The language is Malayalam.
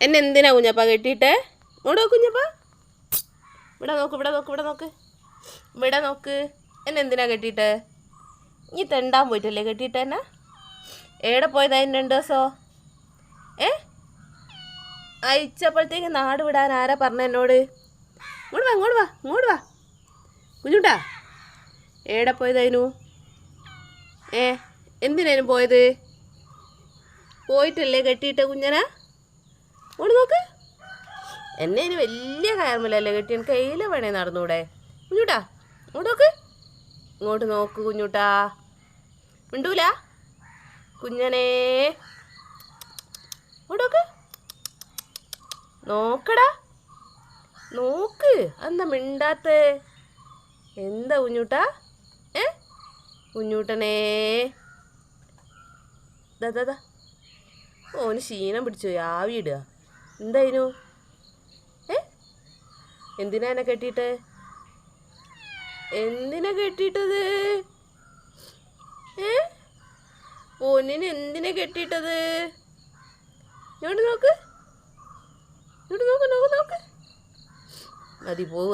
എന്നെ എന്തിനാ കുഞ്ഞപ്പ കെട്ടിയിട്ട്? ഇങ്ങോട്ട് നോക്ക് കുഞ്ഞപ്പ. ഇവിടെ നോക്ക്, ഇവിടെ നോക്ക്, ഇവിടെ നോക്ക്, ഇവിടെ നോക്ക്. എന്നെ എന്തിനാ കെട്ടിയിട്ട്? നീ തെണ്ടാൻ പോയിട്ടല്ലേ കെട്ടിയിട്ട് എന്നെ? എവിടെ പോയതായിരുന്നു 2 ദിവസമോ? അയച്ചപ്പോഴത്തേക്ക് നാട് വിടാൻ ആരാ പറഞ്ഞ എന്നോട്? ഇങ്ങോട്ട് വാ, ഇങ്ങോട്ട് വാ, ഇങ്ങോട്ട് വാ കുഞ്ഞുട്ടാ. എവിടെ പോയതായിരുന്നു? എന്തിനേനും പോയത്? പോയിട്ടല്ലേ കെട്ടിയിട്ട് കുഞ്ഞനാ? ഇങ്ങോട്ട് നോക്ക്. എന്നെ ഇനി വലിയ കയറുമല്ലേ കെട്ടി? എനിക്ക് കയ്യിലെ വേണേ നടന്നൂടെ കുഞ്ഞുട്ടാ? ഇങ്ങോട്ട് നോക്ക്, ഇങ്ങോട്ട് നോക്ക് കുഞ്ഞുട്ടാ. മിണ്ടൂല കുഞ്ഞനേ. ഇങ്ങോട്ട് നോക്ക്, നോക്കടാ, നോക്ക്. എന്താ മിണ്ടാത്ത? എന്താ കുഞ്ഞൂട്ടാ? കുഞ്ഞൂട്ടനേ. ദാ ഓന് ക്ഷീണം പിടിച്ചു, ആവി ഇടുക. എന്തായിരുന്നു? എന്തിനാ എന്നെ കെട്ടിയിട്ട്? എന്തിനാ കെട്ടിയിട്ടത്? പൊന്നിന് എന്തിനാ കെട്ടിയിട്ടത്? ഇങ്ങോട്ട് നോക്ക്, ഇങ്ങോട്ട് നോക്ക്, നോക്ക്, നോക്ക്. മതി, പോവുക.